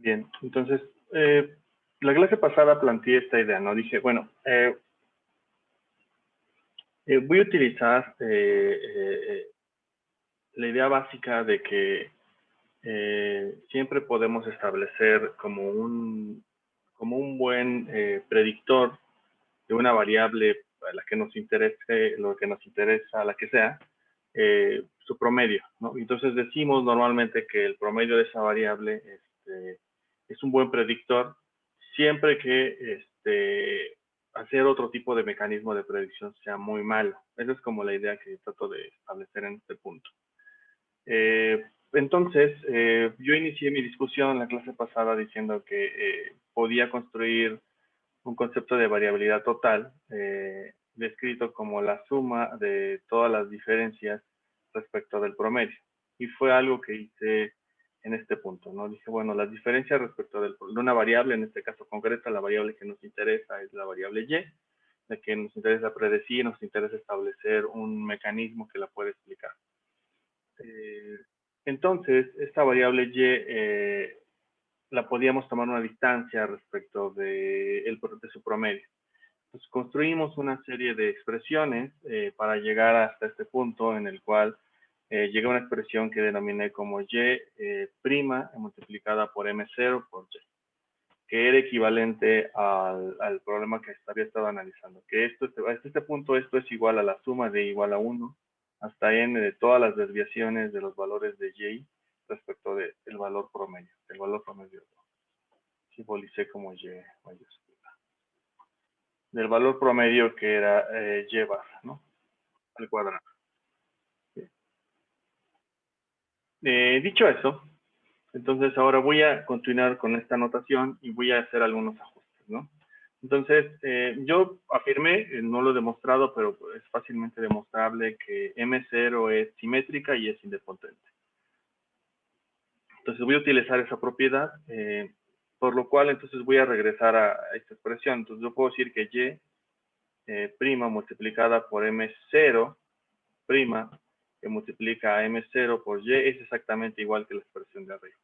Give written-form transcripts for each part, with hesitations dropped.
Bien, entonces, la clase pasada planteé esta idea, ¿no? Dije, bueno, voy a utilizar la idea básica de que siempre podemos establecer como un buen predictor de una variable a la que nos interese, lo que nos interesa, la que sea, su promedio, ¿no? Entonces decimos normalmente que el promedio de esa variable es un buen predictor siempre que hacer otro tipo de mecanismo de predicción sea muy malo. Esa es como la idea que trato de establecer en este punto. Entonces, yo inicié mi discusión en la clase pasada diciendo que podía construir un concepto de variabilidad total, descrito como la suma de todas las diferencias respecto del promedio. Y fue algo que hice en este punto, ¿no? Dije, bueno, las diferencias respecto de una variable, en este caso concreta, la variable que nos interesa es la variable y, la que nos interesa predecir, nos interesa establecer un mecanismo que la puede explicar. Entonces, esta variable y la podíamos tomar una distancia respecto de su promedio. Entonces, construimos una serie de expresiones para llegar hasta este punto en el cual llega una expresión que denominé como y prima multiplicada por m0 por y, que era equivalente al problema que había estado analizando, que hasta este punto esto es igual a la suma de igual a 1 hasta n de todas las desviaciones de los valores de y respecto del valor promedio, simbolicé como y mayúscula, del valor promedio que era y barra, ¿no? Al cuadrado. Dicho eso, entonces ahora voy a continuar con esta notación y voy a hacer algunos ajustes, ¿no? Entonces, yo afirmé, no lo he demostrado, pero es fácilmente demostrable que M0 es simétrica y es indepotente. Entonces voy a utilizar esa propiedad, por lo cual entonces voy a regresar a esta expresión. Entonces yo puedo decir que y prima multiplicada por M0 prima que multiplica a M0 por y es exactamente igual que la expresión de arriba.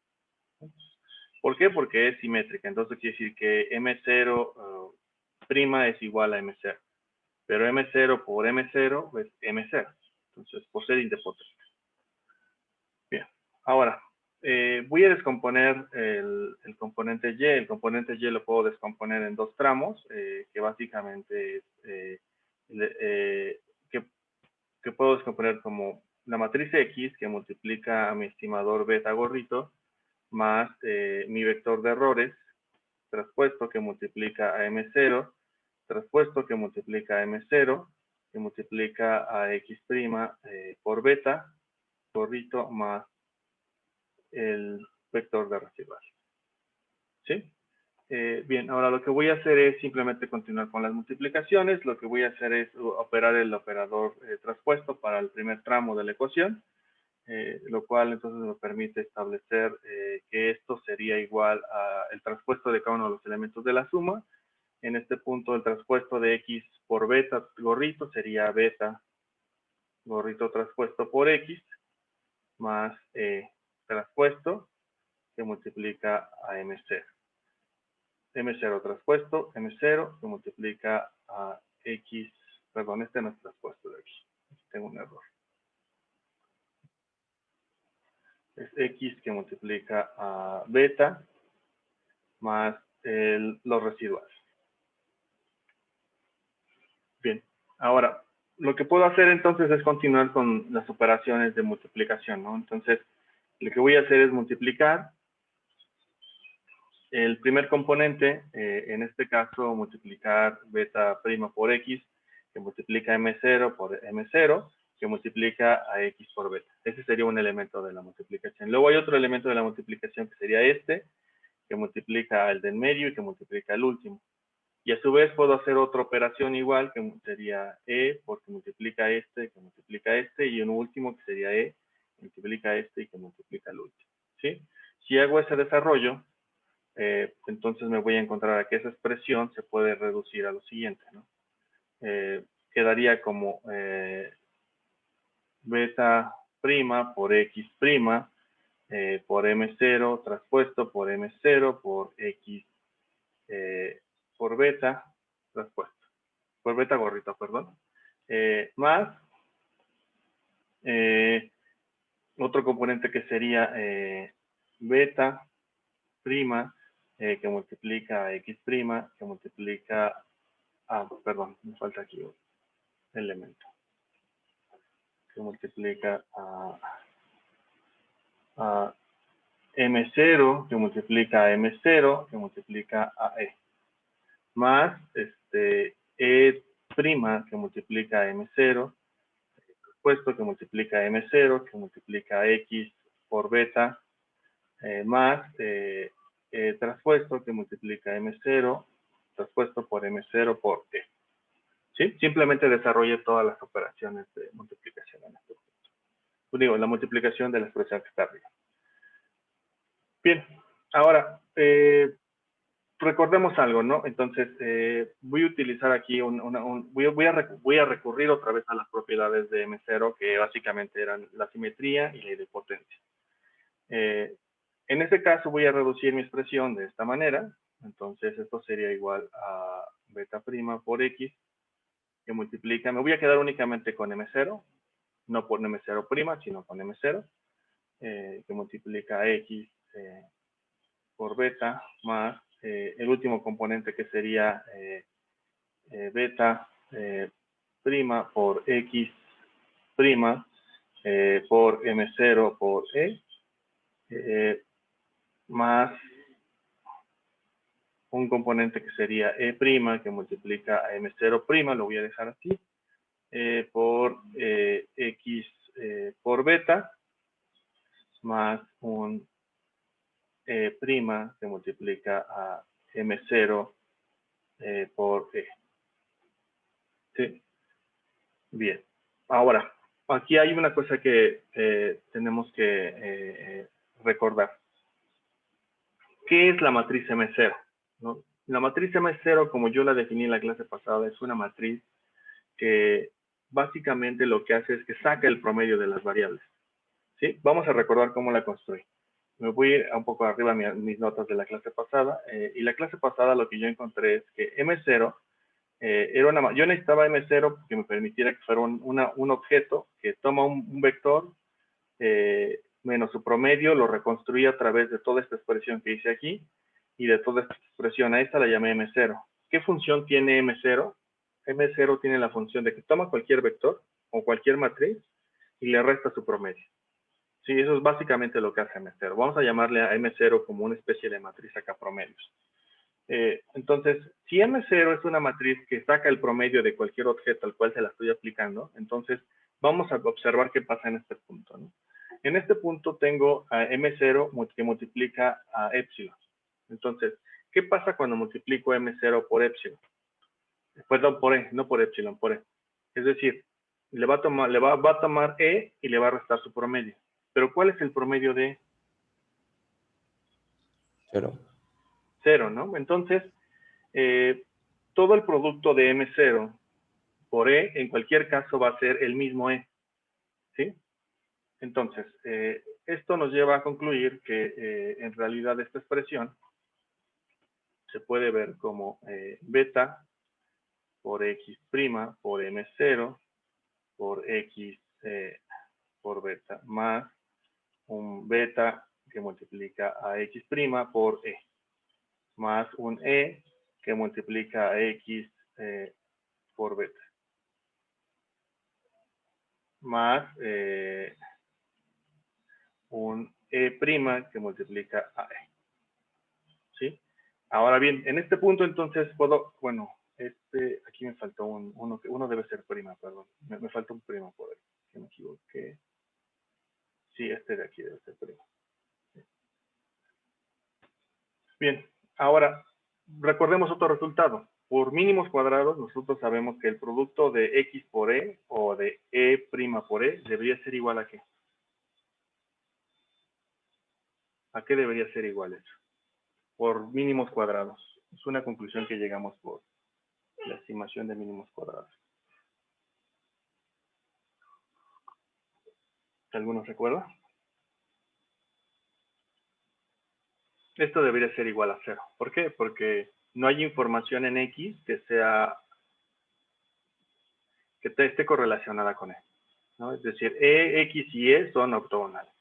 ¿Por qué? Porque es simétrica. Entonces quiere decir que M0 prima es igual a M0. Pero M0 por M0 es M0. Entonces, por ser indepotente. Bien. Ahora, voy a descomponer el componente y. El componente y lo puedo descomponer en dos tramos, que básicamente es que puedo descomponer como la matriz X, que multiplica a mi estimador beta gorrito, más mi vector de errores, traspuesto que multiplica a M0, traspuesto que multiplica a M0, que multiplica a X' por beta, gorrito, más el vector de residual. ¿Sí? Bien, ahora lo que voy a hacer es simplemente continuar con las multiplicaciones. Lo que voy a hacer es operar el operador traspuesto para el primer tramo de la ecuación. Lo cual entonces me permite establecer que esto sería igual al traspuesto de cada uno de los elementos de la suma. En este punto, el traspuesto de X por beta gorrito sería beta gorrito traspuesto por X, más traspuesto que multiplica a M0. M0 traspuesto, M0 que multiplica a X, perdón, este no es traspuesto de aquí, tengo un error. Es X que multiplica a beta más los residuales. Bien, ahora, lo que puedo hacer entonces es continuar con las operaciones de multiplicación, ¿no? Entonces, lo que voy a hacer es multiplicar el primer componente, en este caso, multiplicar beta prima por X, que multiplica M0 por M0, que multiplica a X por beta. Ese sería un elemento de la multiplicación. Luego hay otro elemento de la multiplicación que sería este, que multiplica el del medio y que multiplica el último. Y a su vez puedo hacer otra operación igual, que sería E, porque multiplica este, que multiplica este, y un último que sería E, que multiplica este y que multiplica el último. ¿Sí? Si hago ese desarrollo, entonces me voy a encontrar que esa expresión se puede reducir a lo siguiente, ¿no? Quedaría como beta prima por X prima por M0 traspuesto por M0 por X por beta traspuesto, por beta gorrito, perdón, más otro componente que sería beta prima que multiplica a X prima que multiplica perdón, me falta aquí un elemento que multiplica a M0 que multiplica a M0 que multiplica a E más E prima que multiplica a M0 puesto que multiplica a M0 que multiplica a X por beta más traspuesto que multiplica a M0 traspuesto por M0 por E. ¿Sí? Simplemente desarrolle todas las operaciones de multiplicación en este punto. Digo, la multiplicación de la expresión que está arriba. Bien, ahora, recordemos algo, ¿no? Entonces, voy a utilizar aquí voy a recurrir otra vez a las propiedades de M0, que básicamente eran la simetría y la idempotencia. En este caso voy a reducir mi expresión de esta manera. Entonces, esto sería igual a beta prima por X, que multiplica, me voy a quedar únicamente con M0, no por M0 prima, sino con M0, que multiplica a X por beta más el último componente que sería beta prima por X prima por M0 por E más un componente que sería E prima que multiplica a M0 prima, lo voy a dejar así, por X por beta más un prima que multiplica a M0 por E. ¿Sí? Bien. Ahora, aquí hay una cosa que tenemos que recordar. ¿Qué es la matriz M0? ¿No? La matriz M0, como yo la definí en la clase pasada, es una matriz que básicamente lo que hace es que saca el promedio de las variables. ¿Sí? Vamos a recordar cómo la construí. Me voy a ir un poco arriba a mis notas de la clase pasada. Y la clase pasada lo que yo encontré es que M0 yo necesitaba M0 que me permitiera que fuera un objeto que toma un vector menos su promedio, lo reconstruía a través de toda esta expresión que hice aquí y de toda esta expresión. A esta la llamé M0. ¿Qué función tiene M0? M0 tiene la función de que toma cualquier vector o cualquier matriz y le resta su promedio. Sí, eso es básicamente lo que hace M0. Vamos a llamarle a M0 como una especie de matriz acá promedios. Entonces, si M0 es una matriz que saca el promedio de cualquier objeto al cual se la estoy aplicando, entonces vamos a observar qué pasa en este punto, ¿no? En este punto tengo a M0 que multiplica a epsilon. Entonces, ¿qué pasa cuando multiplico M0 por epsilon? Perdón, por E, no por epsilon, por E. Es decir, va a tomar E y le va a restar su promedio. Pero ¿cuál es el promedio de E? 0. 0, ¿no? Entonces, todo el producto de M0 por E, en cualquier caso, va a ser el mismo E. ¿Sí? Entonces, esto nos lleva a concluir que en realidad esta expresión se puede ver como beta por X' por M0 por X por beta más un beta que multiplica a X' por E más un E que multiplica a X por beta más un E' que multiplica a E. ¿Sí? Ahora bien, en este punto entonces puedo, bueno, aquí me faltó uno debe ser prima, perdón. Me falta un primo por ahí, que me equivoqué. Sí, este de aquí debe ser prima. Sí. Bien, ahora, recordemos otro resultado. Por mínimos cuadrados, nosotros sabemos que el producto de X por E o de E' por E debería ser igual a ¿qué? ¿A qué debería ser igual eso? Por mínimos cuadrados. Es una conclusión que llegamos por la estimación de mínimos cuadrados. ¿Alguno recuerda? esto debería ser igual a 0. ¿Por qué? Porque no hay información en X que esté correlacionada con E, ¿no? Es decir, E, X y E son ortogonales.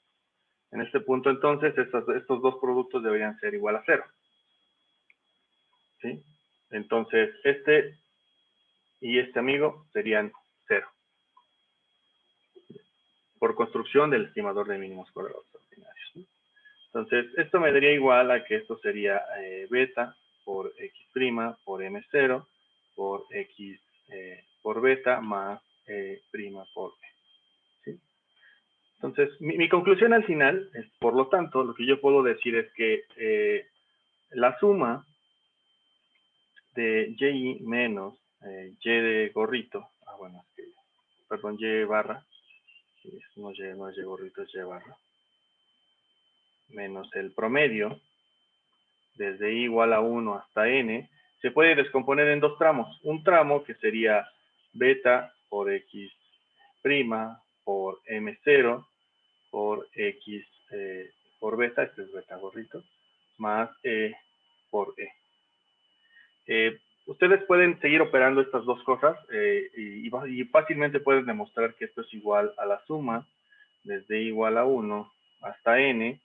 En este punto, entonces, estos dos productos deberían ser igual a 0. ¿Sí? Entonces, este y este amigo serían 0. Por construcción del estimador de mínimos correlatos ordinarios, ¿sí? Entonces, esto me daría igual a que esto sería beta por X' por M0 por X por beta más prima por E. ¿Sí? Entonces, mi conclusión al final es, por lo tanto, lo que yo puedo decir es que la suma de Y menos Y de gorrito, bueno, perdón, Y barra, no es Y gorrito, es Y barra, menos el promedio, desde I igual a 1 hasta N, se puede descomponer en dos tramos. Un tramo que sería beta por X' por M0 por X por beta, este es beta gorrito, más E por E. Ustedes pueden seguir operando estas dos cosas y fácilmente pueden demostrar que esto es igual a la suma desde igual a 1 hasta N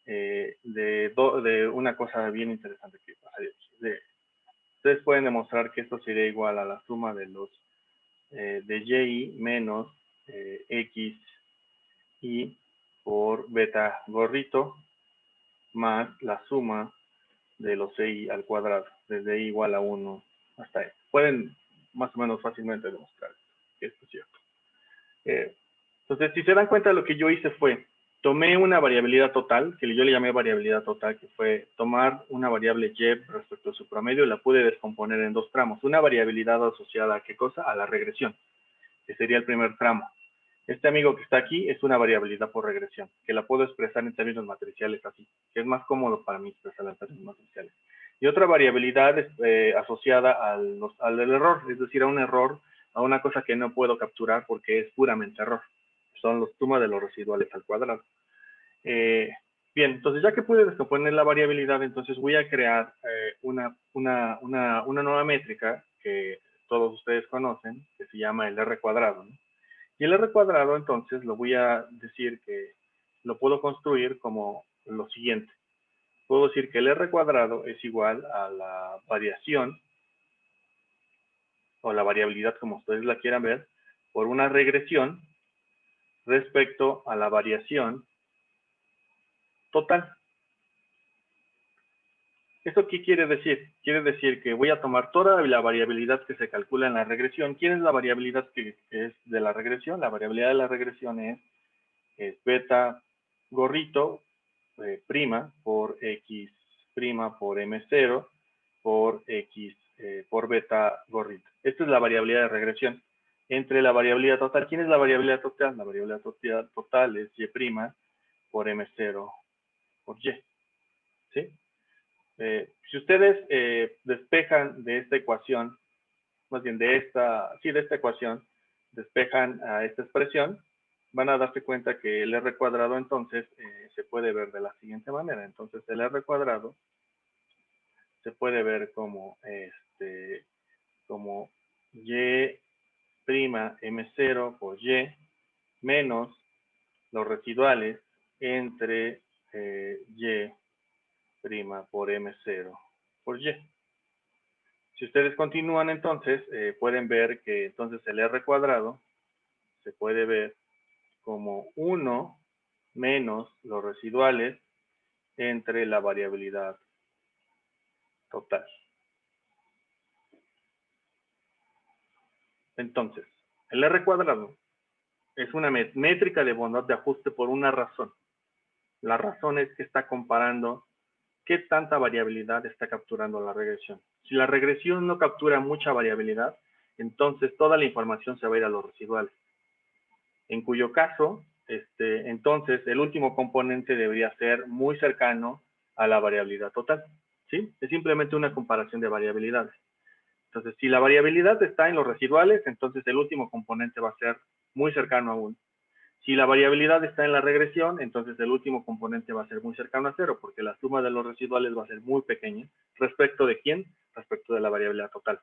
de una cosa bien interesante que pasaría aquí. Ustedes pueden demostrar que esto sería igual a la suma de los de Y menos X y por beta gorrito más la suma de los I al cuadrado, desde I igual a 1 hasta E. Pueden más o menos fácilmente demostrar que esto es cierto. Entonces, si se dan cuenta, lo que yo hice fue, tomé una variabilidad total, que yo le llamé variabilidad total, que fue tomar una variable Y respecto a su promedio, y la pude descomponer en dos tramos. Una variabilidad asociada a qué cosa? A la regresión, que sería el primer tramo. Este amigo que está aquí es una variabilidad por regresión, que la puedo expresar en términos matriciales así, que es más cómodo para mí expresarla en términos matriciales. Y otra variabilidad es asociada al error, es decir, a un error, a una cosa que no puedo capturar porque es puramente error. Son los sumas de los residuales al cuadrado. Bien, entonces ya que pude descomponer la variabilidad, entonces voy a crear una nueva métrica que todos ustedes conocen, que se llama el R cuadrado, ¿no? Y el R cuadrado, entonces, lo voy a decir que lo puedo construir como lo siguiente. Puedo decir que el R cuadrado es igual a la variación, o la variabilidad, como ustedes la quieran ver, por una regresión respecto a la variación total. ¿Esto qué quiere decir? Quiere decir que voy a tomar toda la variabilidad que se calcula en la regresión. ¿Quién es la variabilidad que es de la regresión? La variabilidad de la regresión es beta gorrito prima por X' por M0 por X por beta gorrito. Esta es la variabilidad de regresión. Entre la variabilidad total, ¿quién es la variabilidad total? La variabilidad total es Y' por M0 por Y. ¿Sí? Si ustedes despejan de esta ecuación, más bien de esta ecuación, despejan a esta expresión, van a darse cuenta que el R cuadrado entonces se puede ver de la siguiente manera. Entonces el R cuadrado se puede ver como como Y' M0 por Y menos los residuales entre Y' por M0 por Y. Si ustedes continúan entonces, pueden ver que entonces el R cuadrado se puede ver como 1 menos los residuales entre la variabilidad total. Entonces, el R cuadrado es una métrica de bondad de ajuste por una razón. La razón es que está comparando qué tanta variabilidad está capturando la regresión. Si la regresión no captura mucha variabilidad, entonces toda la información se va a ir a los residuales. En cuyo caso, entonces el último componente debería ser muy cercano a la variabilidad total. ¿Sí? Es simplemente una comparación de variabilidades. Entonces, si la variabilidad está en los residuales, entonces el último componente va a ser muy cercano a 1. Si la variabilidad está en la regresión, entonces el último componente va a ser muy cercano a cero, porque la suma de los residuales va a ser muy pequeña. ¿Respecto de quién? Respecto de la variabilidad total.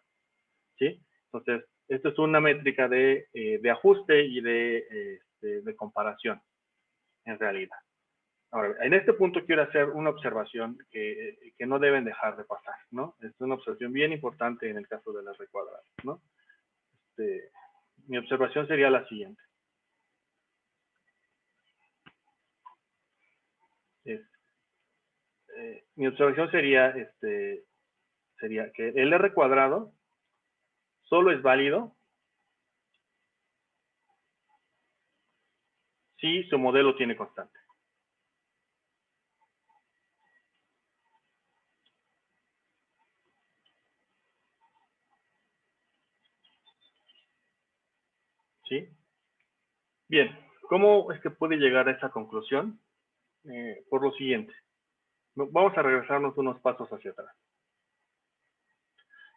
¿Sí? Entonces, esto es una métrica de ajuste y de comparación, en realidad. Ahora, en este punto quiero hacer una observación que no deben dejar de pasar, ¿no? Es una observación bien importante en el caso de las recuadradas, ¿no? Mi observación sería la siguiente. Mi observación sería que el R cuadrado solo es válido si su modelo tiene constante. ¿Sí? Bien, ¿cómo es que puede llegar a esa conclusión? Por lo siguiente. Vamos a regresarnos unos pasos hacia atrás.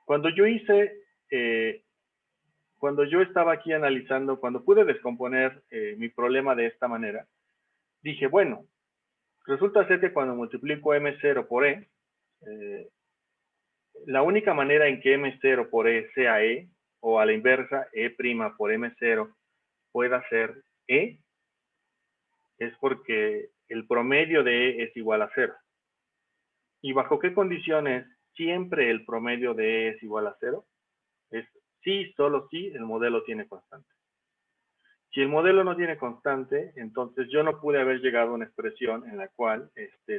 Cuando yo estaba aquí analizando, cuando pude descomponer mi problema de esta manera, dije, bueno, resulta ser que cuando multiplico M0 por E, la única manera en que M0 por E sea E, o a la inversa, E' por M0 pueda ser E, es porque el promedio de E es igual a 0. ¿Y bajo qué condiciones siempre el promedio de E es igual a 0? Es si, solo si, el modelo tiene constante. Si el modelo no tiene constante, entonces yo no pude haber llegado a una expresión en la cual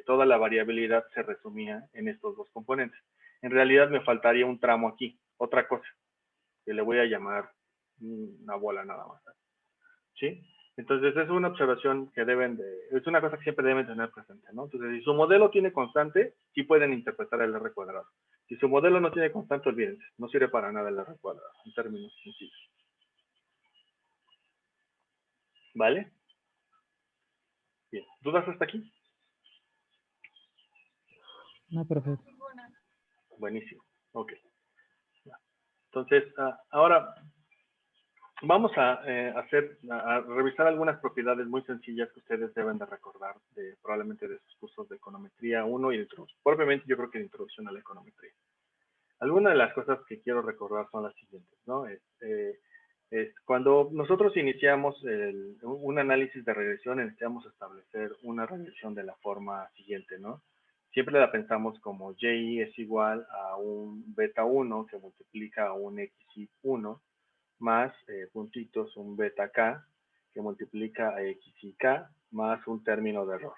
toda la variabilidad se resumía en estos dos componentes. En realidad me faltaría un tramo aquí, otra cosa, que le voy a llamar una bola nada más. ¿Sí? Entonces es una observación que es una cosa que siempre deben tener presente, ¿no? Entonces, si su modelo tiene constante, sí pueden interpretar el R cuadrado. Si su modelo no tiene constante, olvídense, no sirve para nada el R cuadrado, en términos sencillos. ¿Vale? Bien, ¿dudas hasta aquí? No, perfecto. Buenísimo, ok. Entonces, ahora vamos a revisar algunas propiedades muy sencillas que ustedes deben de recordar probablemente de sus cursos de econometría 1 y de introducción. Propiamente yo creo que de introducción a la econometría. Algunas de las cosas que quiero recordar son las siguientes, ¿no? Cuando nosotros iniciamos un análisis de regresión, necesitamos establecer una regresión de la forma siguiente, ¿no? Siempre la pensamos como y es igual a un beta 1 que multiplica a un xi1 más puntitos un beta k que multiplica a xi k más un término de error,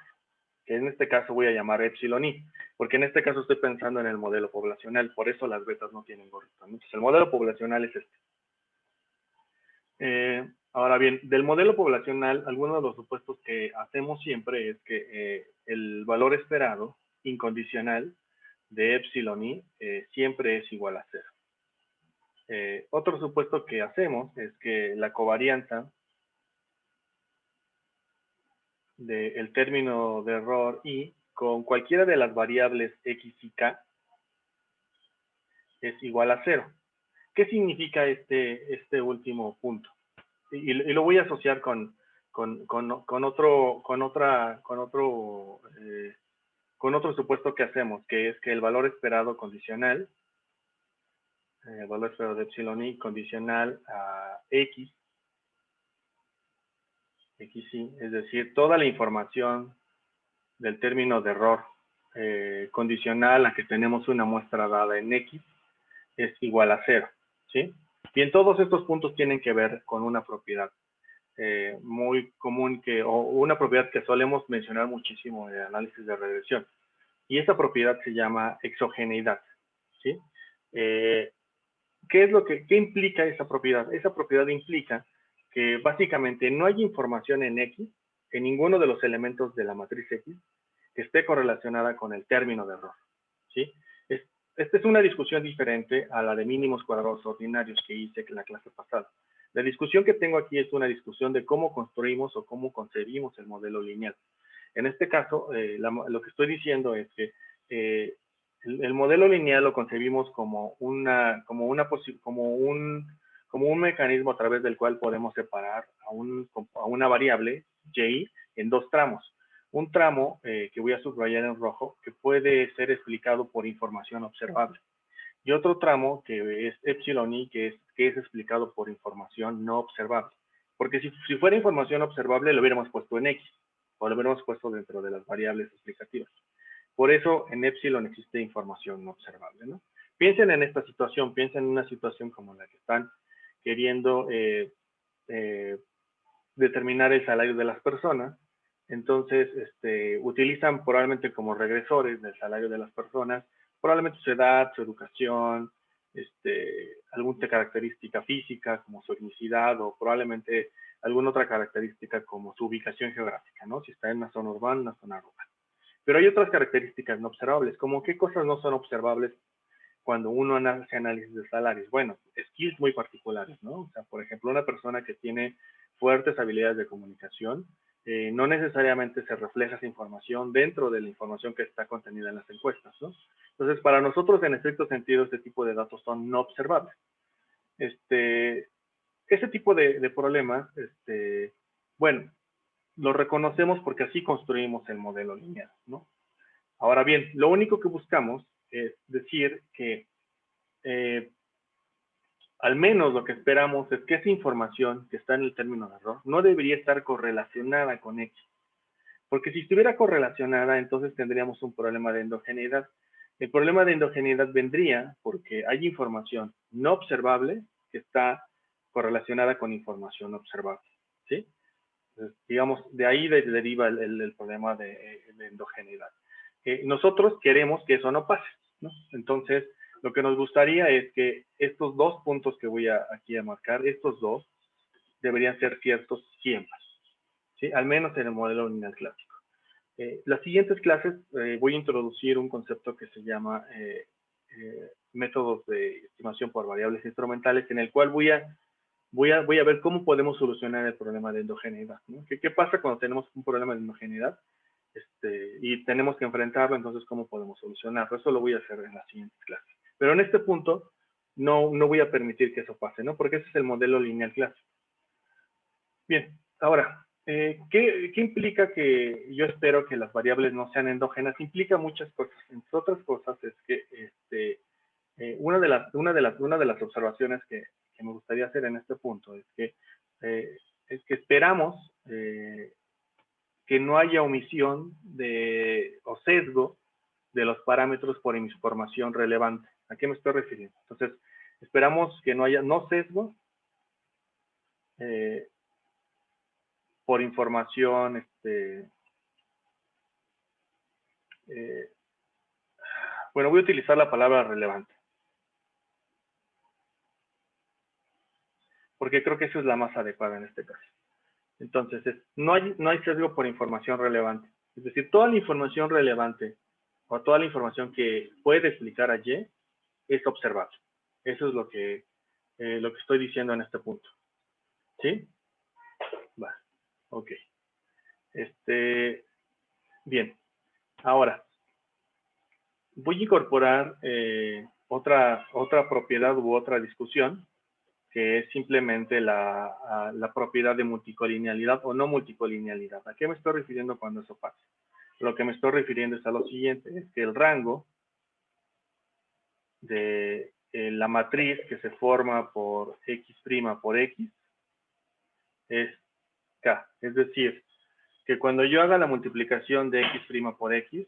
que en este caso voy a llamar epsilon i, porque en este caso estoy pensando en el modelo poblacional, por eso las betas no tienen gorrito. Entonces, el modelo poblacional es este. Ahora bien, del modelo poblacional, algunos de los supuestos que hacemos siempre es que el valor esperado incondicional de epsilon i siempre es igual a 0. Otro supuesto que hacemos es que la covarianza del término de error i con cualquiera de las variables x y k es igual a 0. ¿Qué significa este último punto? Y lo voy a asociar con otro supuesto que hacemos, que es que el valor esperado condicional, el valor esperado de epsilon i condicional a xi, es decir, toda la información del término de error condicional a que tenemos una muestra dada en x es igual a 0, ¿sí? Bien, todos estos puntos tienen que ver con una propiedad muy común o una propiedad que solemos mencionar muchísimo en el análisis de regresión. Y esa propiedad se llama exogeneidad, ¿sí? ¿Qué implica esa propiedad? Esa propiedad implica que básicamente no hay información en X, en ninguno de los elementos de la matriz X, que esté correlacionada con el término de error, ¿sí? Esta es una discusión diferente a la de mínimos cuadrados ordinarios que hice en la clase pasada. La discusión que tengo aquí es una discusión de cómo construimos o cómo concebimos el modelo lineal. En este caso, lo que estoy diciendo es que el modelo lineal lo concebimos como un mecanismo a través del cual podemos separar a a una variable y en dos tramos. Un tramo que voy a subrayar en rojo, que puede ser explicado por información observable. Y otro tramo que es epsilon i, que es explicado por información no observable. Porque si fuera información observable, lo hubiéramos puesto en X, o lo hubiéramos puesto dentro de las variables explicativas. Por eso en epsilon existe información no observable, ¿no? Piensen en esta situación, piensen en una situación como la que están queriendo determinar el salario de las personas. Entonces, utilizan probablemente como regresores del salario de las personas, probablemente su edad, su educación, alguna característica física como su etnicidad o probablemente alguna otra característica como su ubicación geográfica, ¿no? Si está en una zona urbana, una zona rural. Pero hay otras características no observables, como qué cosas no son observables cuando uno hace análisis de salarios. Bueno, skills muy particulares, ¿no? O sea, por ejemplo, una persona que tiene fuertes habilidades de comunicación, no necesariamente se refleja esa información dentro de la información que está contenida en las encuestas, ¿no? Entonces, para nosotros, en estricto sentido, este tipo de datos son no observables. Ese tipo de problemas, bueno, lo reconocemos porque así construimos el modelo lineal, ¿no? Ahora bien, lo único que buscamos es decir que al menos lo que esperamos es que esa información que está en el término de error no debería estar correlacionada con X. Porque si estuviera correlacionada, entonces tendríamos un problema de endogeneidad. El problema de endogeneidad vendría porque hay información no observable que está correlacionada con información observable, ¿sí? Entonces, digamos, de ahí deriva el problema de endogeneidad. Nosotros queremos que eso no pase, ¿no? Entonces, lo que nos gustaría es que estos dos puntos que voy aquí a marcar, estos dos, deberían ser ciertos siempre, ¿sí? Al menos en el modelo lineal clásico. Las siguientes clases voy a introducir un concepto que se llama métodos de estimación por variables instrumentales, en el cual voy a ver cómo podemos solucionar el problema de endogeneidad, ¿no? ¿Qué pasa cuando tenemos un problema de endogeneidad y tenemos que enfrentarlo? Entonces, ¿cómo podemos solucionarlo? Eso lo voy a hacer en las siguientes clases. Pero en este punto no voy a permitir que eso pase, ¿no? Porque ese es el modelo lineal clásico. Bien, ahora, ¿qué implica que yo espero que las variables no sean endógenas? Implica muchas cosas. Entre otras cosas es que una de las observaciones que me gustaría hacer en este punto es que esperamos que no haya omisión o sesgo de los parámetros por información relevante. ¿A qué me estoy refiriendo? Entonces, esperamos que no haya sesgo por información, bueno, voy a utilizar la palabra relevante, porque creo que eso es la más adecuada en este caso. Entonces, no hay sesgo por información relevante. Es decir, toda la información relevante o toda la información que puede explicar a Y es observable. Eso es lo que estoy diciendo en este punto. ¿Sí? Va. Ok. Bien. Ahora, voy a incorporar otra propiedad u otra discusión, que es simplemente la propiedad de multicolinealidad o no multicolinealidad. ¿A qué me estoy refiriendo cuando eso pasa? Lo que me estoy refiriendo es a lo siguiente, es que el rango de la matriz que se forma por X' por X es K. Es decir, que cuando yo haga la multiplicación de X' por X,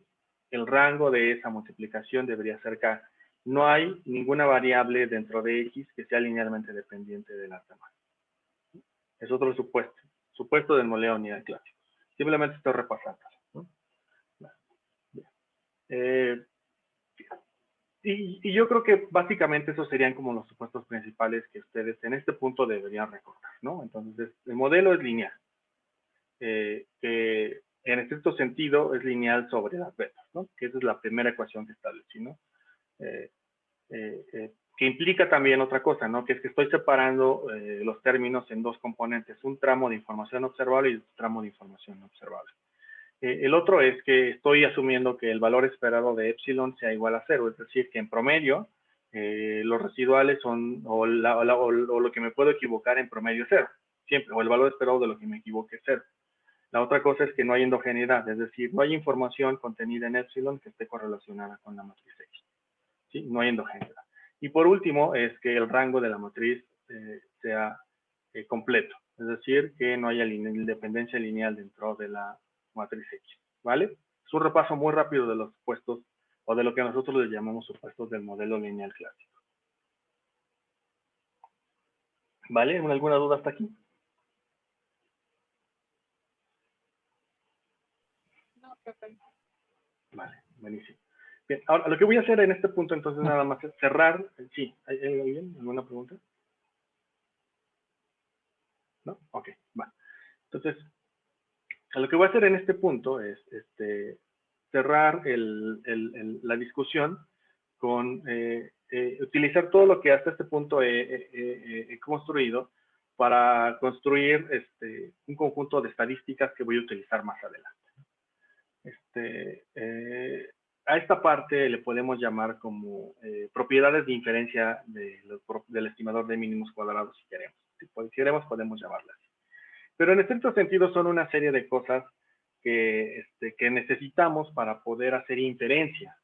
el rango de esa multiplicación debería ser K. No hay ninguna variable dentro de X que sea linealmente dependiente de la demás. Es otro supuesto del modelo lineal clásico. Simplemente estoy repasando, ¿no? Y yo creo que básicamente esos serían como los supuestos principales que ustedes en este punto deberían recordar, ¿no? Entonces, el modelo es lineal. Que en estricto sentido es lineal sobre las betas, ¿no? Que esa es la primera ecuación que establecí, ¿no? Que implica también otra cosa, ¿no? Que es que estoy separando los términos en dos componentes, un tramo de información observable y otro tramo de información no observable. El otro es que estoy asumiendo que el valor esperado de epsilon sea igual a 0, es decir, que en promedio los residuales son, o lo que me puedo equivocar en promedio 0. siempre, o el valor esperado de lo que me equivoque es 0. La otra cosa es que no hay endogeneidad, es decir, no hay información contenida en epsilon que esté correlacionada con la matriz X. ¿Sí? No hay endogeneidad. Y por último, es que el rango de la matriz sea completo, es decir, que no haya independencia lineal dentro de la matriz X, ¿vale? Es un repaso muy rápido de los supuestos, o de lo que nosotros le llamamos supuestos del modelo lineal clásico. ¿Vale? ¿Alguna duda hasta aquí? No, profe. Vale, buenísimo. Bien, ahora lo que voy a hacer en este punto entonces nada más es cerrar. Sí, ¿hay alguien? ¿Alguna pregunta? ¿No? Ok, va. Entonces, lo que voy a hacer en este punto es cerrar la discusión con utilizar todo lo que hasta este punto he construido para construir un conjunto de estadísticas que voy a utilizar más adelante. A esta parte le podemos llamar como propiedades de inferencia del estimador de mínimos cuadrados, si queremos. Si queremos, podemos llamarlas. Pero en estricto sentido son una serie de cosas que necesitamos para poder hacer inferencia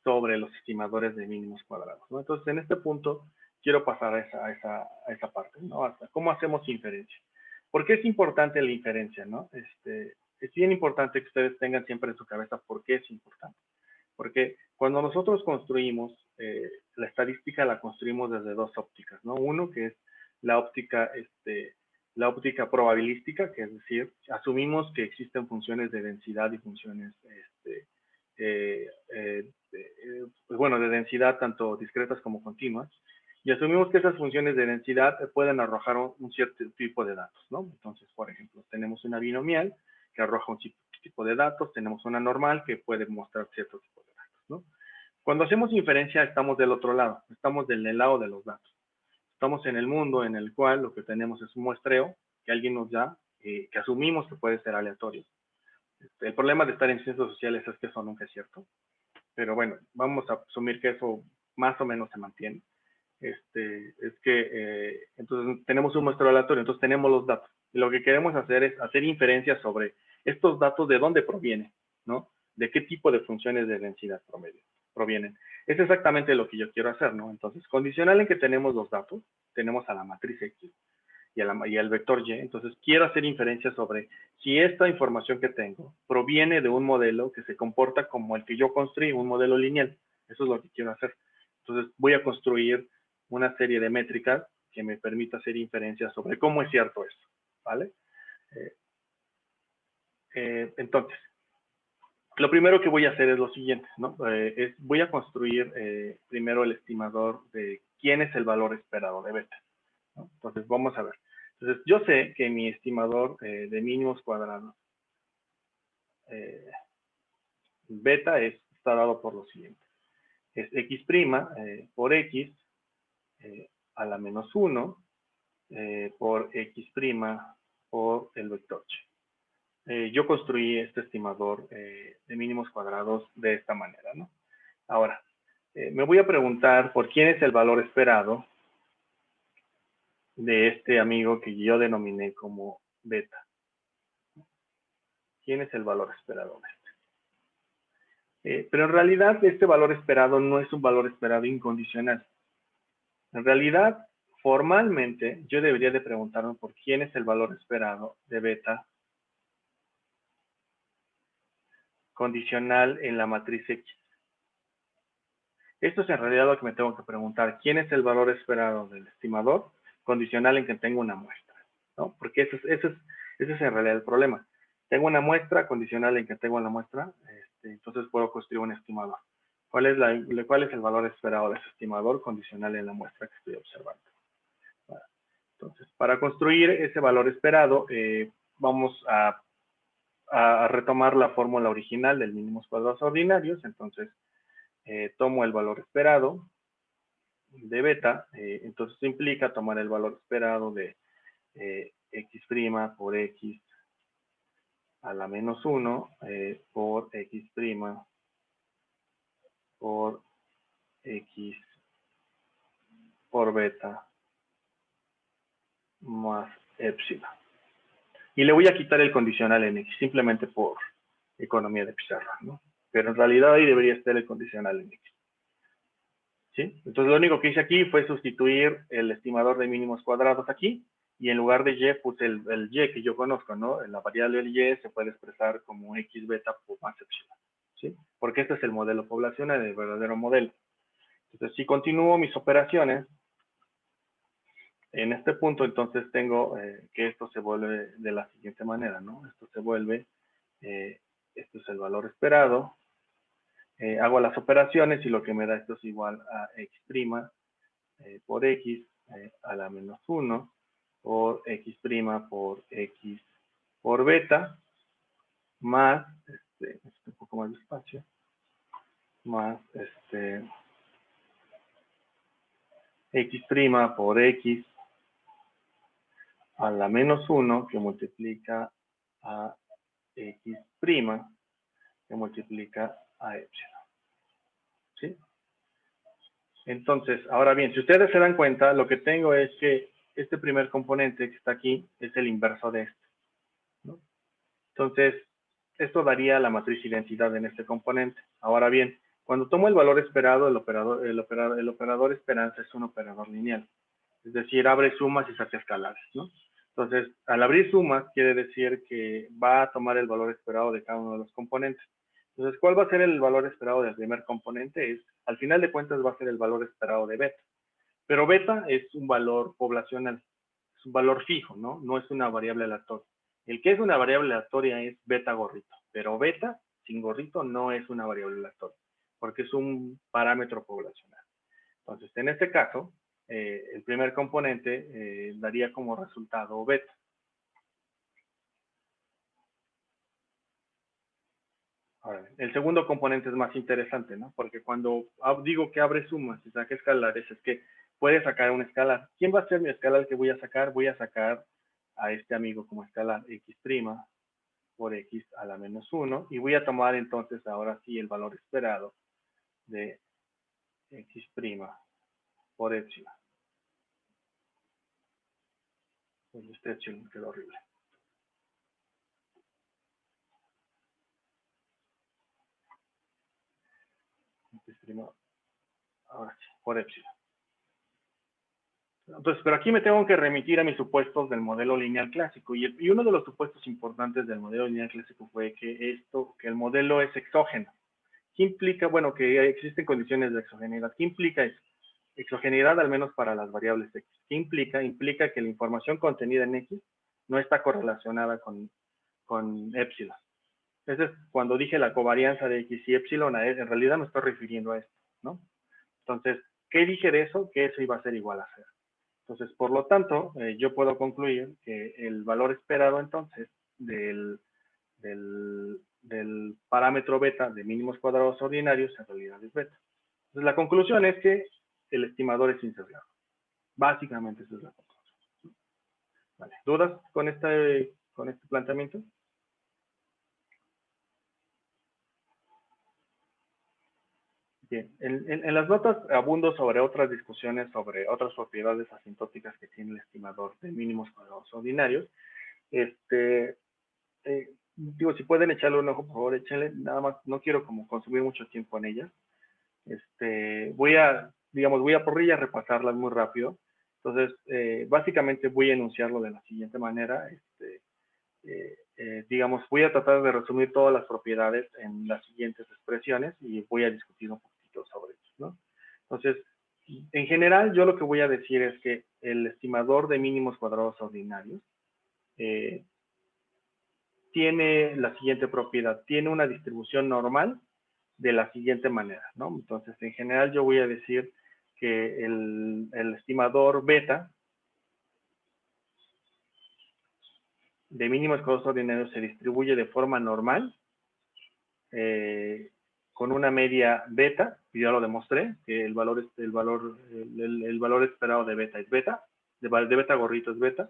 sobre los estimadores de mínimos cuadrados, ¿no? Entonces, en este punto, quiero pasar a esa parte, ¿no? Hasta cómo hacemos inferencia. ¿Por qué es importante la inferencia, no? Es bien importante que ustedes tengan siempre en su cabeza por qué es importante. Porque cuando nosotros construimos, la estadística la construimos desde dos ópticas, ¿no? Uno que es la óptica probabilística, que es decir, asumimos que existen funciones de densidad y funciones, pues bueno, de densidad tanto discretas como continuas, y asumimos que esas funciones de densidad pueden arrojar un cierto tipo de datos, ¿no? Entonces, por ejemplo, tenemos una binomial que arroja un tipo de datos, tenemos una normal que puede mostrar cierto tipo de datos, ¿no? Cuando hacemos inferencia estamos del otro lado, estamos del lado de los datos. Estamos en el mundo en el cual lo que tenemos es un muestreo que alguien nos da, que asumimos que puede ser aleatorio. El problema de estar en ciencias sociales es que eso nunca es cierto. Pero bueno, vamos a asumir que eso más o menos se mantiene. Es que entonces tenemos un muestreo aleatorio, entonces tenemos los datos. Y lo que queremos hacer es hacer inferencias sobre estos datos, de dónde provienen, ¿no? De qué tipo de funciones de densidad provienen. Es exactamente lo que yo quiero hacer, ¿no? Entonces, condicional en que tenemos los datos, tenemos a la matriz X y al vector Y, entonces quiero hacer inferencias sobre si esta información que tengo proviene de un modelo que se comporta como el que yo construí, un modelo lineal. Eso es lo que quiero hacer. Entonces, voy a construir una serie de métricas que me permita hacer inferencias sobre cómo es cierto esto, ¿vale? Entonces, lo primero que voy a hacer es lo siguiente, ¿no? Voy a construir primero el estimador de quién es el valor esperado de beta, ¿no? Entonces, vamos a ver. Entonces, yo sé que mi estimador de mínimos cuadrados beta está dado por lo siguiente. Es x' por x a la menos 1 por x' por el vector y. Yo construí este estimador de mínimos cuadrados de esta manera, ¿no? Ahora, me voy a preguntar por quién es el valor esperado de este amigo que yo denominé como beta. ¿Quién es el valor esperado de este? Pero en realidad este valor esperado no es un valor esperado incondicional. En realidad, formalmente, yo debería de preguntarme por quién es el valor esperado de beta condicional en la matriz X. Esto es en realidad lo que me tengo que preguntar. ¿Quién es el valor esperado del estimador condicional en que tengo una muestra? ¿No? Porque ese es en realidad el problema. Tengo una muestra condicional en que tengo la muestra, entonces puedo construir un estimador. ¿Cuál es el valor esperado de ese estimador condicional en la muestra que estoy observando? Entonces, para construir ese valor esperado, vamos a retomar la fórmula original del mínimos cuadrados ordinarios. Entonces, tomo el valor esperado de beta, entonces implica tomar el valor esperado de x' por x a la menos 1 por x' por x por beta más épsilon. Y le voy a quitar el condicional en X, simplemente por economía de pizarra, ¿no? Pero en realidad ahí debería estar el condicional en X. ¿Sí? Entonces lo único que hice aquí fue sustituir el estimador de mínimos cuadrados aquí, y en lugar de Y puse el Y que yo conozco, ¿no? La variable del Y se puede expresar como X beta por más epsilon, ¿sí? Porque este es el modelo poblacional, el verdadero modelo. Entonces, si continúo mis operaciones, en este punto, entonces tengo que esto se vuelve de la siguiente manera, ¿no? Esto se vuelve, esto es el valor esperado, hago las operaciones y lo que me da esto es igual a X' por X a la menos 1 por X' por X por beta más, un poco más despacio, más X' por X a la menos 1 que multiplica a X' que multiplica a epsilon. ¿Sí? Entonces, ahora bien, si ustedes se dan cuenta, lo que tengo es que este primer componente que está aquí es el inverso de este, ¿no? Entonces, esto daría la matriz identidad en este componente. Ahora bien, cuando tomo el valor esperado, el operador esperanza es un operador lineal. Es decir, abre sumas y saca escalares, ¿no? Entonces, al abrir sumas, quiere decir que va a tomar el valor esperado de cada uno de los componentes. Entonces, ¿cuál va a ser el valor esperado del primer componente? Al final de cuentas, va a ser el valor esperado de beta. Pero beta es un valor poblacional, es un valor fijo, ¿no? No es una variable aleatoria. El que es una variable aleatoria es beta gorrito, pero beta sin gorrito no es una variable aleatoria, porque es un parámetro poblacional. Entonces, en este caso, el primer componente daría como resultado beta. Ahora, el segundo componente es más interesante, ¿no? Porque cuando digo que abre sumas y saca escalares, es que puede sacar un escalar. ¿Quién va a ser mi escalar que voy a sacar? Voy a sacar a este amigo como escalar X' por X a la menos 1, y voy a tomar entonces ahora sí el valor esperado de X' por epsilon. Pues este epsilon quedó horrible. X', ahora sí, por epsilon. Entonces, pero aquí me tengo que remitir a mis supuestos del modelo lineal clásico, y uno de los supuestos importantes del modelo lineal clásico fue que el modelo es exógeno. ¿Qué implica? Bueno, que existen condiciones de exogeneidad. ¿Qué implica eso? Exogeneidad al menos para las variables X. ¿Qué implica? Implica que la información contenida en X no está correlacionada con epsilon. Entonces, cuando dije la covarianza de X y epsilon, en realidad me estoy refiriendo a esto, ¿no? Entonces, ¿qué dije de eso? Que eso iba a ser igual a 0. Entonces, por lo tanto, yo puedo concluir que el valor esperado entonces del parámetro beta de mínimos cuadrados ordinarios en realidad es beta. Entonces, la conclusión es que el estimador es insesgado. Básicamente, esa es la conclusión. Vale. ¿Dudas con este planteamiento? Bien, en las notas abundo sobre otras discusiones sobre otras propiedades asintóticas que tiene el estimador de mínimos cuadrados ordinarios. Digo, si pueden echarle un ojo, por favor, échenle. Nada más, no quiero como consumir mucho tiempo en ellas. Voy a por ellas repasarlas muy rápido. Entonces, básicamente voy a enunciarlo de la siguiente manera. Voy a tratar de resumir todas las propiedades en las siguientes expresiones y voy a discutir un poquito sobre ellas, ¿no? Entonces, en general, yo lo que voy a decir es que el estimador de mínimos cuadrados ordinarios tiene la siguiente propiedad, tiene una distribución normal de la siguiente manera, ¿no? Entonces, en general, yo voy a decir que el estimador beta de mínimos cuadrados ordinarios se distribuye de forma normal, con una media beta, y ya lo demostré, que el valor esperado de beta es beta, de beta gorrito es beta,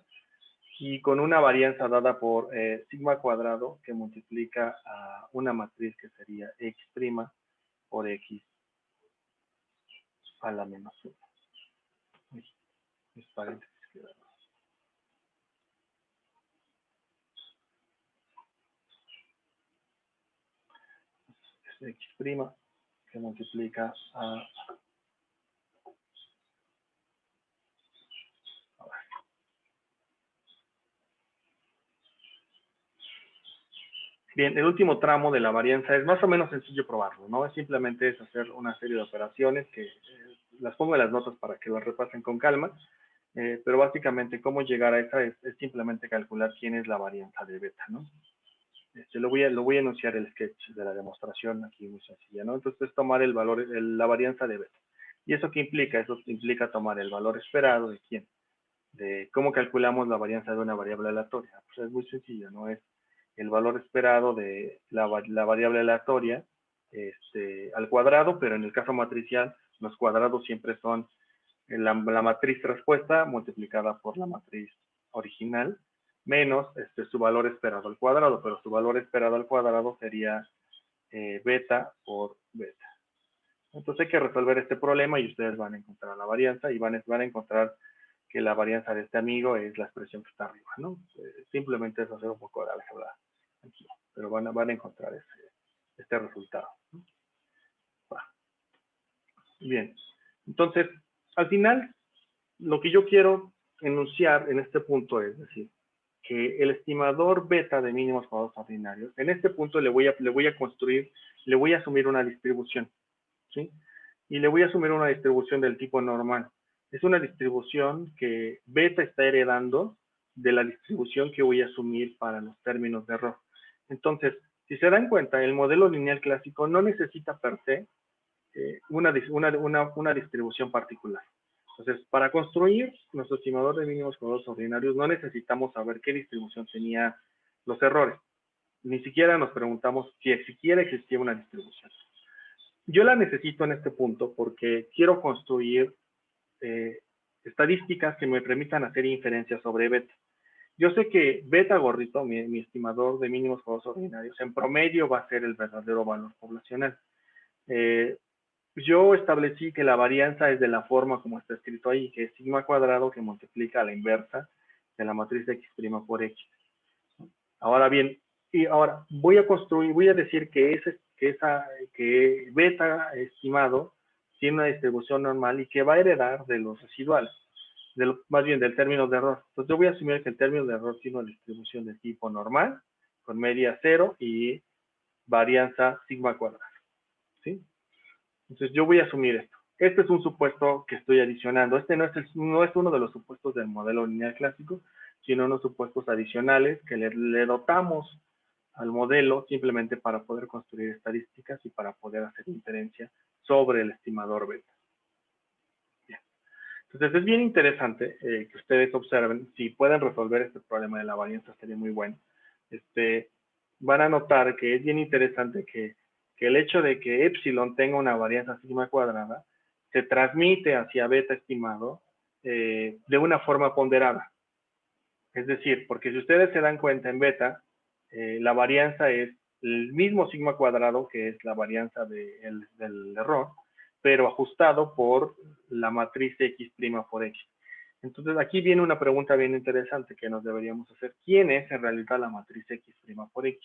y con una varianza dada por sigma cuadrado que multiplica a una matriz que sería X' por X a la menos 1. Mis paréntesis quedaron. X' que multiplica a... Bien, el último tramo de la varianza es más o menos sencillo probarlo, ¿no? Es simplemente es hacer una serie de operaciones que las pongo en las notas para que las repasen con calma, pero básicamente cómo llegar a esa es simplemente calcular quién es la varianza de beta, ¿no? Lo voy a enunciar el sketch de la demostración aquí muy sencilla, ¿no? Entonces es tomar el valor, la varianza de beta. ¿Y eso qué implica? Eso implica tomar el valor esperado de quién, de cómo calculamos la varianza de una variable aleatoria. Pues es muy sencillo, ¿no? Es el valor esperado de la variable aleatoria al cuadrado, pero en el caso matricial, los cuadrados siempre son la matriz traspuesta multiplicada por la matriz original, menos su valor esperado al cuadrado, pero su valor esperado al cuadrado sería beta por beta. Entonces hay que resolver este problema y ustedes van a encontrar la varianza y van a encontrar que la varianza de este amigo es la expresión que está arriba, ¿no? Simplemente es hacer un poco de álgebra aquí, pero van a encontrar este resultado, ¿no? Bien, entonces, al final, lo que yo quiero enunciar en este punto es decir, que el estimador beta de mínimos cuadrados ordinarios, en este punto le voy a asumir una distribución, ¿sí? Y le voy a asumir una distribución del tipo normal. Es una distribución que beta está heredando de la distribución que voy a asumir para los términos de error. Entonces, si se dan cuenta, el modelo lineal clásico no necesita per se una distribución particular. Entonces, para construir nuestro estimador de mínimos cuadrados ordinarios, no necesitamos saber qué distribución tenía los errores. Ni siquiera nos preguntamos si siquiera existía una distribución. Yo la necesito en este punto porque quiero construir estadísticas que me permitan hacer inferencias sobre beta. Yo sé que beta gorrito, mi estimador de mínimos cuadrados ordinarios, en promedio va a ser el verdadero valor poblacional. Yo establecí que la varianza es de la forma como está escrito ahí, que es sigma cuadrado que multiplica a la inversa de la matriz X' por X. Ahora bien, y ahora voy a decir que beta estimado tiene una distribución normal y que va a heredar de los residuales, más bien del término de error. Entonces yo voy a asumir que el término de error tiene una distribución de tipo normal, con media 0 y varianza sigma cuadrado, ¿sí? Entonces yo voy a asumir esto. Este es un supuesto que estoy adicionando. Este no es uno de los supuestos del modelo lineal clásico, sino unos supuestos adicionales que le dotamos al modelo simplemente para poder construir estadísticas y para poder hacer inferencia sobre el estimador beta. Bien. Entonces es bien interesante que ustedes observen, si pueden resolver este problema de la varianza sería muy bueno. Van a notar que es bien interesante que el hecho de que epsilon tenga una varianza sigma cuadrada se transmite hacia beta estimado de una forma ponderada. Es decir, porque si ustedes se dan cuenta en beta, la varianza es el mismo sigma cuadrado que es la varianza del error, pero ajustado por la matriz X' por X. Entonces aquí viene una pregunta bien interesante que nos deberíamos hacer. ¿Quién es en realidad la matriz X' por X?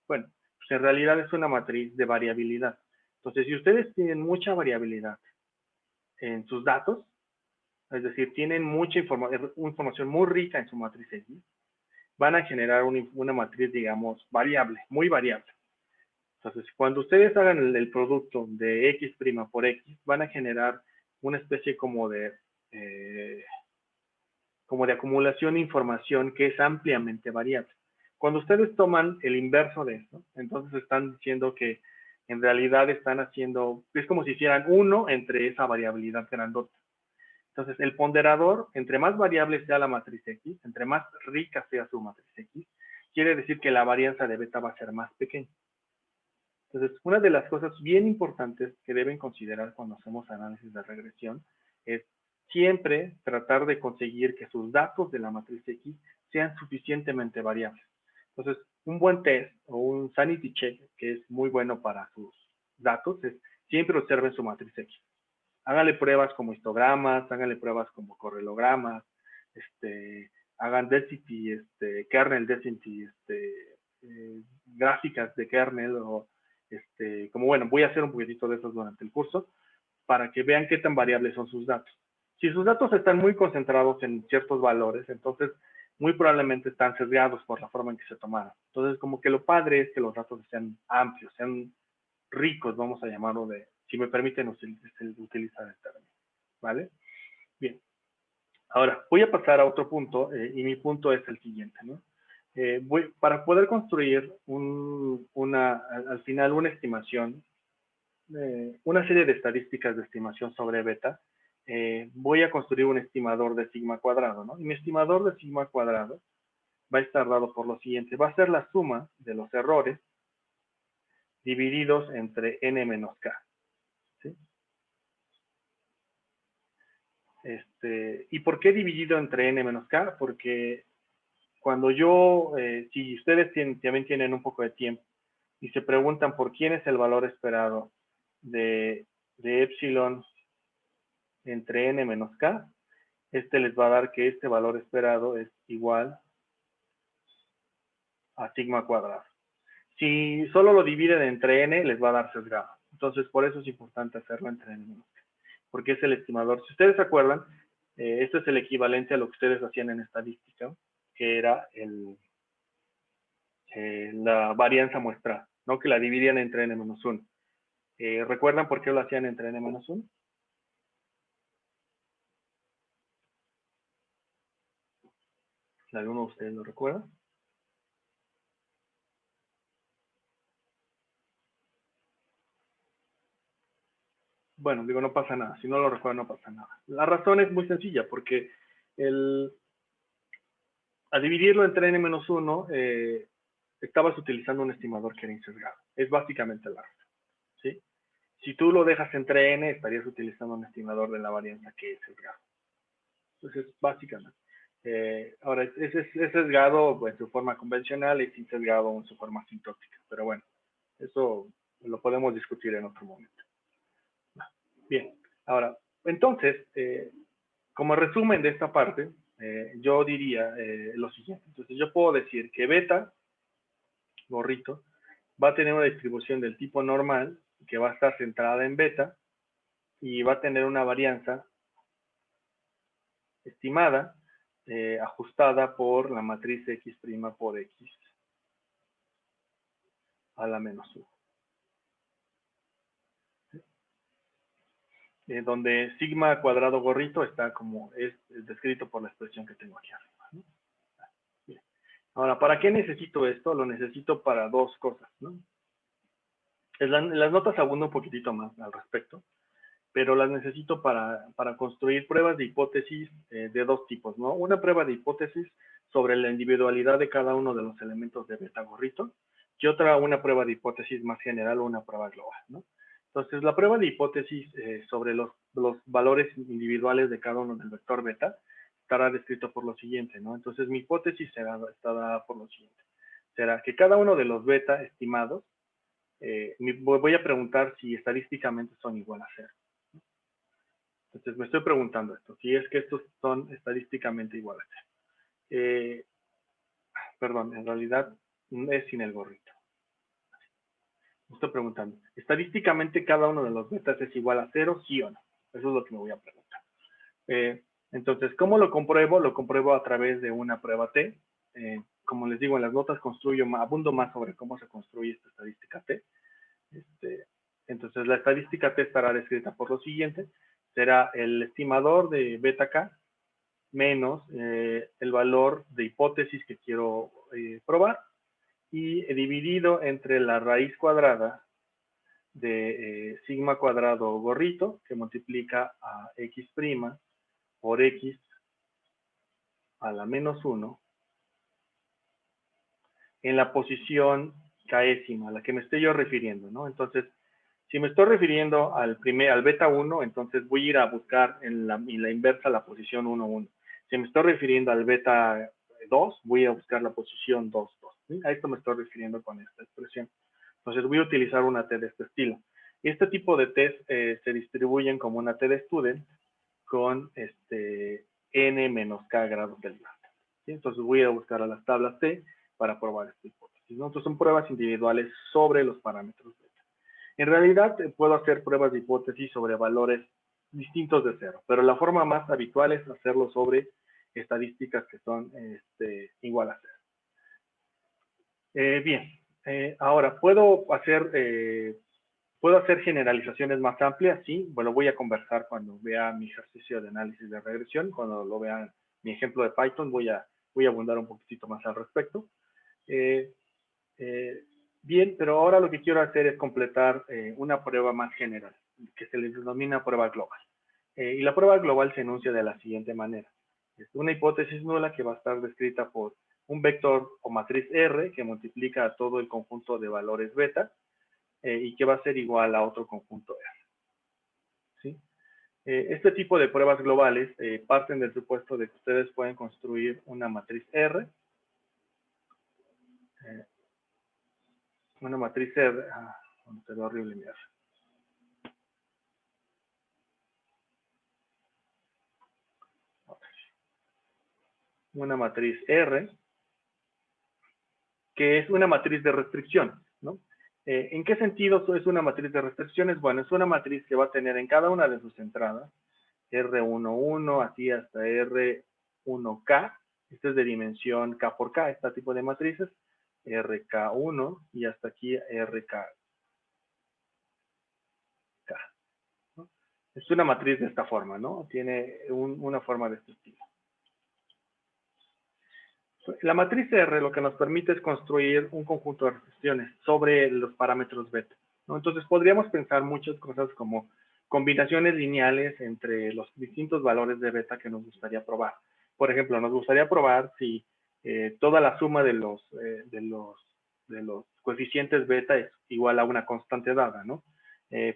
Bueno, pues en realidad es una matriz de variabilidad. Entonces, si ustedes tienen mucha variabilidad en sus datos, es decir, tienen mucha información muy rica en su matriz X, van a generar una matriz, digamos, variable, muy variable. Entonces, cuando ustedes hagan el producto de X' por X, van a generar una especie como de acumulación de información que es ampliamente variable. Cuando ustedes toman el inverso de esto, entonces están diciendo que en realidad están haciendo, es como si hicieran 1 entre esa variabilidad grandota. Entonces, el ponderador, entre más variable sea la matriz X, entre más rica sea su matriz X, quiere decir que la varianza de beta va a ser más pequeña. Entonces, una de las cosas bien importantes que deben considerar cuando hacemos análisis de regresión es siempre tratar de conseguir que sus datos de la matriz X sean suficientemente variables. Entonces, un buen test o un sanity check que es muy bueno para sus datos es siempre observen su matriz X. Háganle pruebas como histogramas, háganle pruebas como correlogramas, hagan density, kernel density, gráficas de kernel o como bueno, voy a hacer un poquitito de eso durante el curso, para que vean qué tan variables son sus datos. Si sus datos están muy concentrados en ciertos valores, entonces muy probablemente están sesgados por la forma en que se tomaron. Entonces, como que lo padre es que los datos sean amplios, sean ricos, vamos a llamarlo si me permiten utilizar el término, ¿vale? Bien. Ahora, voy a pasar a otro punto, y mi punto es el siguiente, ¿no? Para poder construir al final una estimación, una serie de estadísticas de estimación sobre beta, voy a construir un estimador de sigma cuadrado, ¿no? Y mi estimador de sigma cuadrado va a estar dado por lo siguiente. Va a ser la suma de los errores divididos entre n menos k, ¿sí? ¿Y por qué dividido entre n menos k? Porque cuando si ustedes también tienen un poco de tiempo y se preguntan por quién es el valor esperado de epsilon entre n menos k, les va a dar que este valor esperado es igual a sigma cuadrado. Si solo lo dividen entre n, les va a dar sesgado. Entonces, por eso es importante hacerlo entre n menos k, porque es el estimador. Si ustedes se acuerdan, esto es el equivalente a lo que ustedes hacían en estadística, que era la varianza muestral, ¿no? Que la dividían entre n-1. ¿Recuerdan por qué lo hacían entre n-1? ¿Alguno de ustedes lo recuerda? Bueno, digo, no pasa nada. Si no lo recuerdan, no pasa nada. La razón es muy sencilla, porque a dividirlo entre n-1, estabas utilizando un estimador que era insesgado. Es básicamente la razón, ¿sí? Si tú lo dejas entre n, estarías utilizando un estimador de la varianza que es sesgado. Entonces, básicamente. Ahora, es sesgado en su forma convencional y sin sesgado en su forma asintótica. Pero bueno, eso lo podemos discutir en otro momento. Bien, ahora, entonces, como resumen de esta parte, yo diría lo siguiente. Entonces, yo puedo decir que beta, gorrito, va a tener una distribución del tipo normal, que va a estar centrada en beta, y va a tener una varianza estimada, ajustada por la matriz X' por X a la menos 1. Donde sigma cuadrado gorrito está como es descrito por la expresión que tengo aquí arriba, ¿no? Bien. Ahora, ¿para qué necesito esto? Lo necesito para dos cosas, ¿no? En las notas abundo un poquitito más al respecto, pero las necesito para construir pruebas de hipótesis de dos tipos, ¿no? Una prueba de hipótesis sobre la individualidad de cada uno de los elementos de beta gorrito, y otra, una prueba de hipótesis más general o una prueba global, ¿no? Entonces, la prueba de hipótesis sobre los valores individuales de cada uno del vector beta estará descrito por lo siguiente, ¿no? Entonces, mi hipótesis está dada por lo siguiente. Será que cada uno de los beta estimados, voy a preguntar si estadísticamente son igual a 0. Entonces, me estoy preguntando esto, si es que estos son estadísticamente iguales. Perdón, en realidad es sin el gorrito. Me estoy preguntando, ¿estadísticamente cada uno de los betas es igual a 0, sí o no? Eso es lo que me voy a preguntar. Entonces, ¿cómo lo compruebo? Lo compruebo a través de una prueba T. Como les digo, en las notas abundo más sobre cómo se construye esta estadística T. Entonces, la estadística T estará descrita por lo siguiente. Será el estimador de beta K menos el valor de hipótesis que quiero probar y dividido entre la raíz cuadrada de sigma cuadrado gorrito, que multiplica a x' por x a la menos 1 en la posición késima, a la que me estoy yo refiriendo, ¿no? Entonces, si me estoy refiriendo al beta 1, entonces voy a ir a buscar en la inversa la posición 1, 1. Si me estoy refiriendo al beta 2, voy a buscar la posición 2, 2. ¿Sí? A esto me estoy refiriendo con esta expresión. Entonces voy a utilizar una T de este estilo. Y este tipo de T's se distribuyen como una T de student con n menos k grados de libertad. ¿Sí? Entonces voy a buscar a las tablas T para probar esta hipótesis, ¿no? Entonces son pruebas individuales sobre los parámetros beta. En realidad, puedo hacer pruebas de hipótesis sobre valores distintos de 0, pero la forma más habitual es hacerlo sobre estadísticas que son igual a 0. Bien, ahora, ¿puedo hacer generalizaciones más amplias? Sí, bueno, voy a conversar cuando vea mi ejercicio de análisis de regresión, cuando lo vean mi ejemplo de Python, voy a abundar un poquitito más al respecto. Bien, pero ahora lo que quiero hacer es completar una prueba más general, que se le denomina prueba global. Y la prueba global se enuncia de la siguiente manera. Es una hipótesis nula que va a estar descrita por un vector o matriz R que multiplica a todo el conjunto de valores beta y que va a ser igual a otro conjunto R. ¿Sí? Este tipo de pruebas globales parten del supuesto de que ustedes pueden construir una matriz R. Una matriz R. Se ve horrible mi R. Una matriz R, que es una matriz de restricción, ¿no? ¿En qué sentido es una matriz de restricciones? Bueno, es una matriz que va a tener en cada una de sus entradas R11, así hasta R1K, este es de dimensión K por K, este tipo de matrices, RK1 y hasta aquí RK. ¿No? Es una matriz de esta forma, ¿no? Tiene una forma de este estilo. La matriz R lo que nos permite es construir un conjunto de restricciones sobre los parámetros beta, ¿no? Entonces podríamos pensar muchas cosas como combinaciones lineales entre los distintos valores de beta que nos gustaría probar. Por ejemplo, nos gustaría probar si toda la suma de los coeficientes beta es igual a una constante dada, ¿no?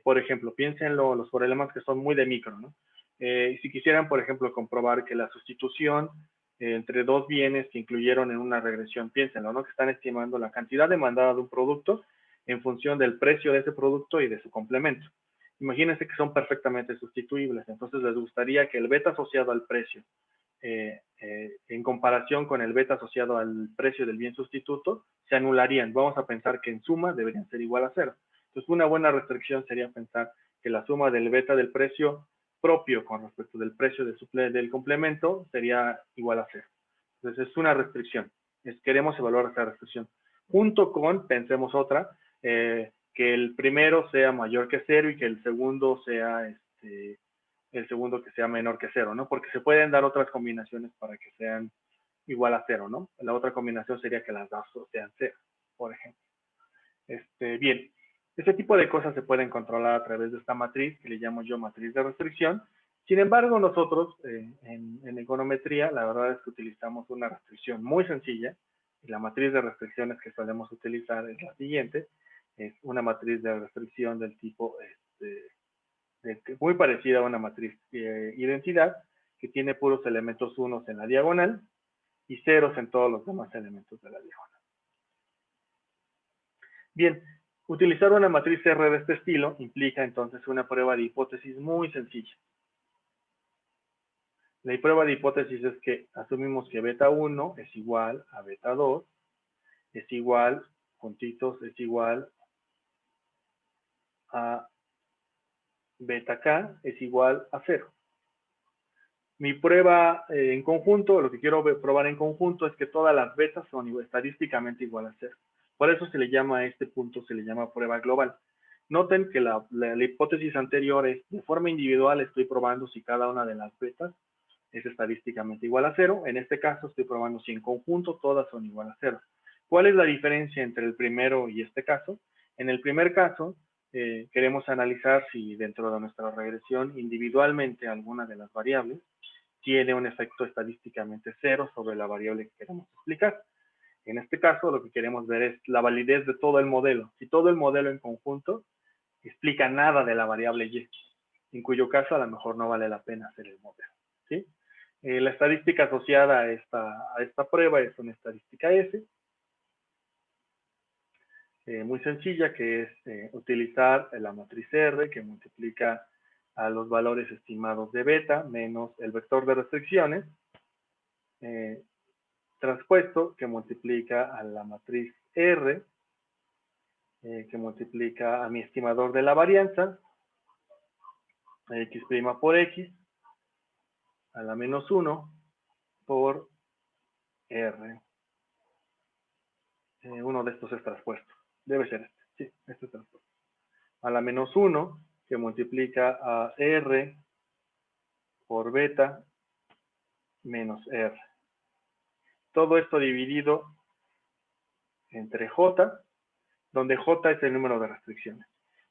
Por ejemplo, piensen los problemas que son muy de micro, ¿no? Si quisieran, por ejemplo, comprobar que la sustitución entre dos bienes que incluyeron en una regresión, piénsenlo, ¿no? Que están estimando la cantidad demandada de un producto en función del precio de ese producto y de su complemento. Imagínense que son perfectamente sustituibles, entonces les gustaría que el beta asociado al precio, en comparación con el beta asociado al precio del bien sustituto, se anularían. Vamos a pensar que en suma deberían ser igual a 0. Entonces, una buena restricción sería pensar que la suma del beta del precio propio con respecto del precio del complemento sería igual a 0. Entonces, es una restricción. Queremos evaluar esa restricción. Junto con, pensemos otra, que el primero sea mayor que 0 y que el segundo sea que sea menor que 0, ¿no? Porque se pueden dar otras combinaciones para que sean igual a 0, ¿no? La otra combinación sería que las dos sean 0, por ejemplo. Bien, este tipo de cosas se pueden controlar a través de esta matriz, que le llamo yo matriz de restricción. Sin embargo, nosotros en econometría, la verdad es que utilizamos una restricción muy sencilla, y la matriz de restricciones que solemos utilizar es la siguiente, es una matriz de restricción del tipo muy parecida a una matriz identidad, que tiene puros elementos unos en la diagonal y ceros en todos los demás elementos de la diagonal. Bien, utilizar una matriz R de este estilo implica entonces una prueba de hipótesis muy sencilla. La prueba de hipótesis es que asumimos que beta 1 es igual a beta 2, es igual, juntitos, es igual a beta K, es igual a 0. Mi prueba en conjunto, lo que quiero probar en conjunto es que todas las betas son estadísticamente igual a 0. Por eso se le llama a este punto, se le llama prueba global. Noten que la hipótesis anterior es, de forma individual estoy probando si cada una de las betas es estadísticamente igual a 0. En este caso estoy probando si en conjunto todas son igual a 0. ¿Cuál es la diferencia entre el primero y este caso? En el primer caso, queremos analizar si dentro de nuestra regresión individualmente alguna de las variables tiene un efecto estadísticamente 0 sobre la variable que queremos explicar. En este caso, lo que queremos ver es la validez de todo el modelo. Si todo el modelo en conjunto explica nada de la variable y, en cuyo caso a lo mejor no vale la pena hacer el modelo, ¿sí? La estadística asociada a esta prueba es una estadística S, muy sencilla, que es utilizar la matriz R, que multiplica a los valores estimados de beta menos el vector de restricciones, transpuesto, que multiplica a la matriz R que multiplica a mi estimador de la varianza, x' por x, a la menos 1 por R. Uno de estos es traspuesto. Debe ser este. Sí, este es traspuesto. A la menos 1, que multiplica a R por beta menos R. Todo esto dividido entre J, donde J es el número de restricciones.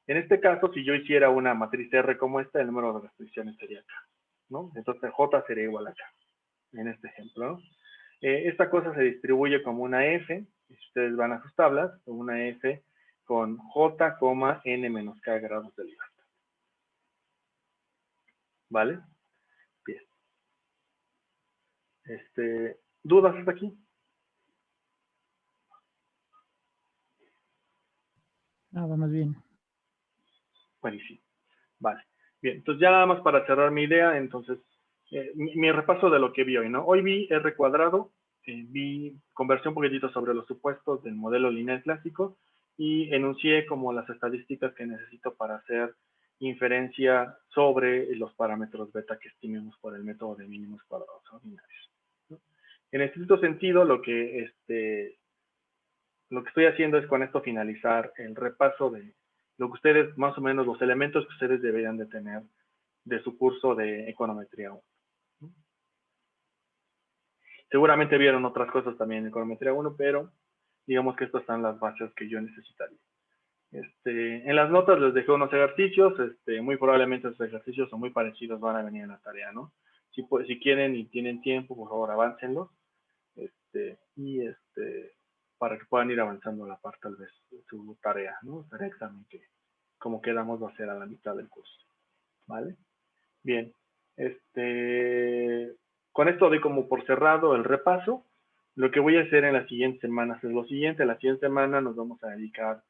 En este caso, si yo hiciera una matriz R como esta, el número de restricciones sería acá, ¿no? Entonces J sería igual a acá, en este ejemplo, ¿no? Esta cosa se distribuye como una F, y si ustedes van a sus tablas, una F con J, N menos K grados de libertad. ¿Vale? Bien. ¿Dudas hasta aquí? Vamos bien. Buenísimo. Vale. Bien, entonces ya nada más para cerrar mi idea, entonces, mi repaso de lo que vi hoy, ¿no? Hoy vi R cuadrado, conversé un poquitito sobre los supuestos del modelo lineal clásico y enuncié como las estadísticas que necesito para hacer inferencia sobre los parámetros beta que estimemos por el método de mínimos cuadrados ordinarios, ¿no? En estricto sentido, lo que estoy haciendo es con esto finalizar el repaso de lo que ustedes, más o menos, los elementos que ustedes deberían de tener de su curso de econometría 1. Seguramente vieron otras cosas también en econometría 1, pero digamos que estas están las bases que yo necesitaría. En las notas les dejé unos ejercicios, muy probablemente esos ejercicios son muy parecidos, van a venir en la tarea, ¿no? Si quieren y tienen tiempo, por favor, aváncenlos. Para que puedan ir avanzando la parte, tal vez, de su tarea, ¿no? Tarea examen que, como quedamos, va a ser a la mitad del curso, ¿vale? Bien, con esto doy como por cerrado el repaso. Lo que voy a hacer en las siguientes semanas es lo siguiente. La siguiente semana nos vamos a dedicar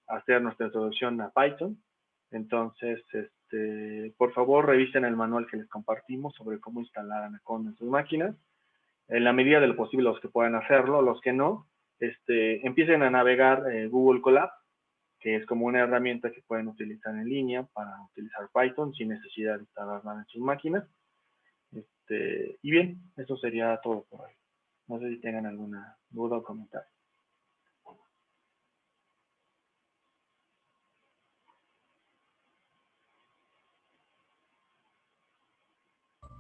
a hacer nuestra introducción a Python. Entonces, por favor, revisen el manual que les compartimos sobre cómo instalar Anaconda en sus máquinas. En la medida de lo posible, los que puedan hacerlo, los que no, empiecen a navegar Google Colab, que es como una herramienta que pueden utilizar en línea para utilizar Python sin necesidad de instalarla en sus máquinas. Y bien, eso sería todo por hoy. No sé si tengan alguna duda o comentario.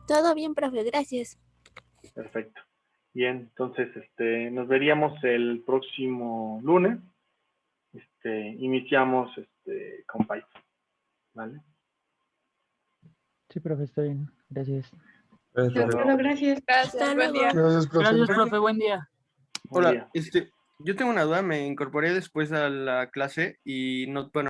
Todo bien, profe, gracias. Perfecto. Bien, entonces nos veríamos el próximo lunes. Iniciamos con Python, ¿vale? Sí, profe, está bien. Gracias. Hasta luego. Gracias. Hasta Buen día. luego. Gracias, profe. Gracias, profe. Buen día. Buen Hola, día. yo tengo una duda, me incorporé después a la clase y no, bueno,